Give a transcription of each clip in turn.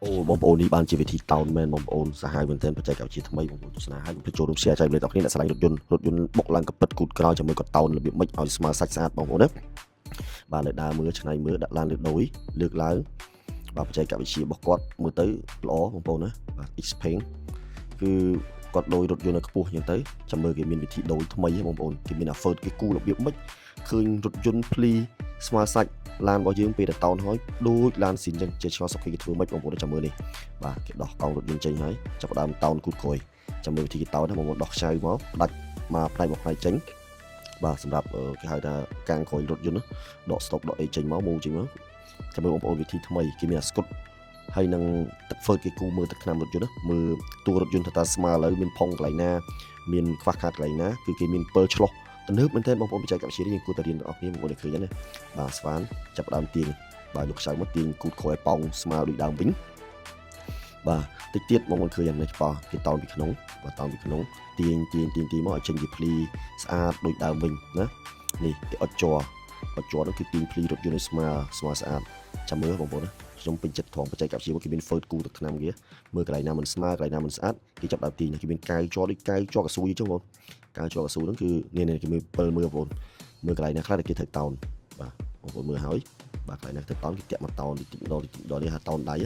អូបងប្អូននេះបានជាវិធីតោនមែនបងប្អូនសាហាវមែនទែនបច្ចេកវិទ្យាថ្មីបងប្អូនទស្សនាហើយកុំភ្លេចចូលរួម share ចែករំលែកដល់គ្នាអ្នកស្រឡាញ់រថយន្តបុកឡើងកពិតគូតក្រោយជាមួយគាត់តោនរបៀបម៉េចឲ្យស្មើសាច់ស្អាតបងប្អូនណាបាទលើដើរមើលឆ្នៃមើលដាក់ឡានលើដូចលើកឡើងបាទបច្ចេកវិទ្យារបស់គាត់មើលទៅល្អបងប្អូនណាបាទ Xpeng គឺគាត់ដូចរថយន្តឲ្យខ្ពស់អញ្ចឹងទៅចាំមើលគេមានវិធីដូចថ្មីបងប្អូនគេមាន effort គេគូរបៀបម៉េចឃើញរថយន្តភ្លីស្មើសាច់ឡានរបស់យើងពេលតែតោនហើយដូចឡានស៊ីនអញ្ចឹងជាឆ្ងល់សុខគេធ្វើម៉េចបងប្អូនចាំមើលនេះបាទគេដោះកង់រថយន្តចេញហើយចាប់ដើមតោនគូតក្រោយចាំមើលវិធីគេតោនណាបងប្អូនដោះខ្ចៅមកផ្ដាច់មកផ្នែកមកផ្នែកចេញបាទសម្រាប់គេហៅថាកាំងក្រោយរថយន្តដក stop ដកអីចេញមកមូចេញមកចាំមើលបងប្អូនវិធីថ្មីគេមានអាស្គុតហើយនឹងទឹកហ្វឺតគេគូមើលទឹកថ្នាំរថយន្តណាមើលតួរថយន្តថាស្មើឥឡូវមានផុងកន្លែងណាមានខ្វះខាតកន្លែងណាគឺគេមានពិលឆ្លោះទំនើបមែនទែនបងប្អូនបច្ចេកវិទ្យានេះយើងគួរតែរៀនទាំងអស់គ្នាបងប្អូនឃើញណាបាទស្វានចាប់ដើមទាញបាទយកខ្ចៅមកទាញគូតក្រោយប៉ោងស្មើដូចដើមវិញបាទតិចទៀតបងប្អូនឃើញយ៉ាងនេះប៉ោះគេតោនពីក្នុងបាទតោនពីក្នុងទាញមកឲ្យចេញជាភ្លីស្អាតដូចដើមវិញណានេះគេអត់ជ័រនោះគឺទាញភ្លីរថយន្តឲ្យស្មើស្អាតចាំមើលបងប្អូនណាខ្ញុំពេញចិត្តថងបច្ចេកវិទ្យាគេមាន Ford គូទឹកថ្នាំគេមើលកន្លែងណាមិនស្មើកន្លែងណាមិនស្អាតគេចាប់ដើមទាញគេមានកៅជ័រដូចកៅជ័រកស៊ូអញ្ចឹងបងកៅជ័រកស៊ូហ្នឹងគឺនេះគេមើលពិលមើលបងប្អូនមើលកន្លែងណាខ្លះដែលគេត្រូវតោនបាទបងប្អូនមើលហើយបាទកន្លែងណាត្រូវតោនគេតាក់មកតោនតិចនេះហៅតោនដៃ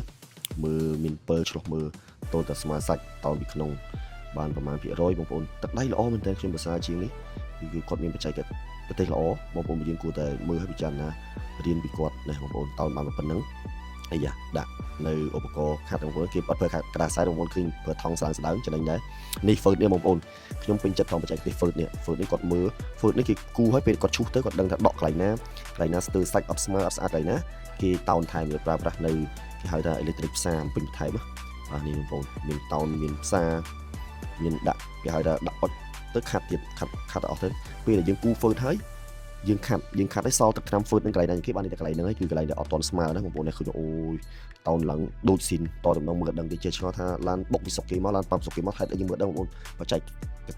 មើលមានពិលឆ្លោះមើលតូនតែស្មើសាច់តោនពីក្នុងបានប្រមាណ%បងប្អូនទឹកដៃល្អមែនតើខ្ញុំភាសាជាងនេះគឺគាត់មានបច្ចេកទេសល្អបងប្អូនយើងគួរតែមើលឲ្យពិចារណារៀនពីគាត់ណាបងប្អូនតោនបានប៉ុណ្ណឹងអាយ៉ាដាក់នៅឧបករណ៍ខាត់បងប្អូនគេអត់ប្រើក្រាស់ខ្សែបងប្អូនឃើញប្រើថង់ស្ដើងចំណេញដែរនេះ Ford នេះបងប្អូនខ្ញុំពេញចិត្តថង់បច្ចេកទេស Ford នេះគាត់មើល Ford នេះគេគូឲ្យពេលគាត់ឈូសទៅគាត់ដឹងថាដកកន្លែងណាស្ទើរសាច់អត់ស្មើអត់ស្អាតកន្លែងណាគេតោនថែមប្រើប្រាស់នៅគេហៅថា electric ផ្សារពេញបន្ថែមបាទនេះបងប្អូនមានតោនមានផ្សារមានដាក់គេហៅថាដាក់អុចទៅខាត់ទៀតខាត់អស់ទៅពេលដែលយើងគូ Ford ហើយយើងខាត់ឲ្យសល់ទឹកថ្នាំ Ford នឹងកន្លែងណាគេបានតែកន្លែងហ្នឹងគឺកន្លែងដែលអត់តន់ស្មើណាបងប្អូនឃើញអូយតោនឡើងដូចស៊ីនតតម្ដងមើលដឹងទៅជាឆ្ងល់ថាឡានបុកពីសុកគេមកឡានប៉ាប់សុកគេមកហេតុអីយើងមើលដឹងបងប្អូនបច្ចេក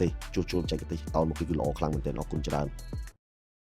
ទេសជួសជុលបច្ចេកទេសតោនមកគឺល្អខ្លាំងមែនទែនអរគុណច្រើន